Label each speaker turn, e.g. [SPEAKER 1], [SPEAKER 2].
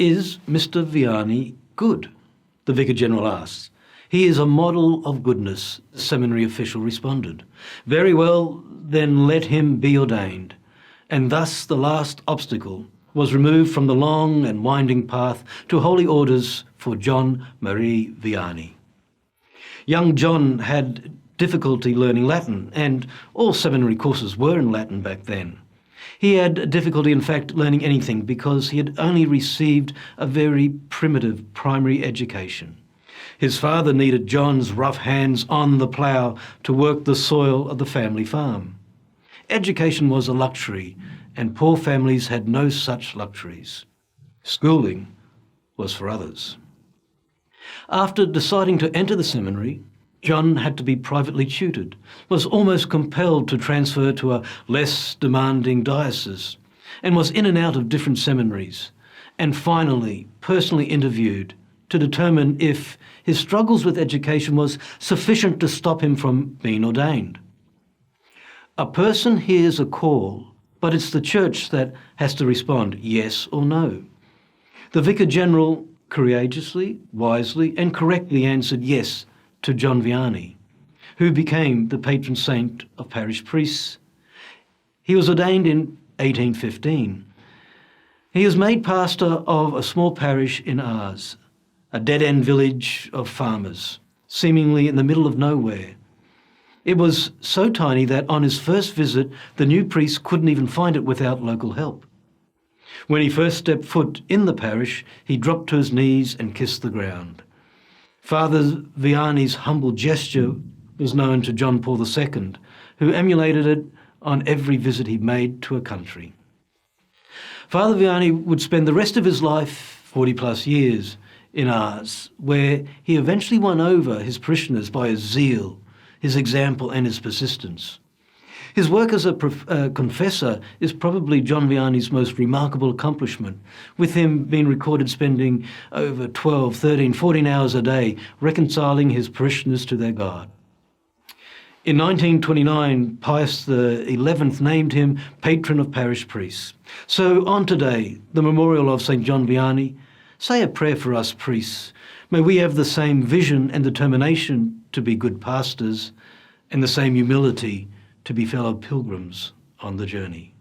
[SPEAKER 1] Is Mr. Vianney good? The Vicar General asks. He is a model of goodness, the seminary official responded. Very well, then let him be ordained. And thus the last obstacle was removed from the long and winding path to holy orders for John Marie Vianney. Young John had difficulty learning Latin, and all seminary courses were in Latin back then. He had difficulty, in fact, learning anything because he had only received a very primitive primary education. His father needed John's rough hands on the plough to work the soil of the family farm. Education was a luxury, and poor families had no such luxuries. Schooling was for others. After deciding to enter the seminary, John had to be privately tutored, was almost compelled to transfer to a less demanding diocese, and was in and out of different seminaries, and finally personally interviewed to determine if his struggles with education was sufficient to stop him from being ordained. A person hears a call, but it's the church that has to respond yes or no. The Vicar General courageously, wisely, and correctly answered yes to John Vianney, who became the patron saint of parish priests. He was ordained in 1815. He was made pastor of a small parish in Ars, a dead-end village of farmers, seemingly in the middle of nowhere. It was so tiny that on his first visit, the new priest couldn't even find it without local help. When he first stepped foot in the parish, he dropped to his knees and kissed the ground. Father Vianney's humble gesture was known to John Paul II, who emulated it on every visit he made to a country. Father Vianney would spend the rest of his life, 40 plus years, in Ars, where he eventually won over his parishioners by his zeal, his example and his persistence. His work as a confessor is probably John Vianney's most remarkable accomplishment, with him being recorded spending over 12, 13, 14 hours a day reconciling his parishioners to their God. In 1929, Pius XI named him patron of parish priests. So on today, the memorial of St John Vianney, say a prayer for us priests. May we have the same vision and determination to be good pastors and the same humility to be fellow pilgrims on the journey.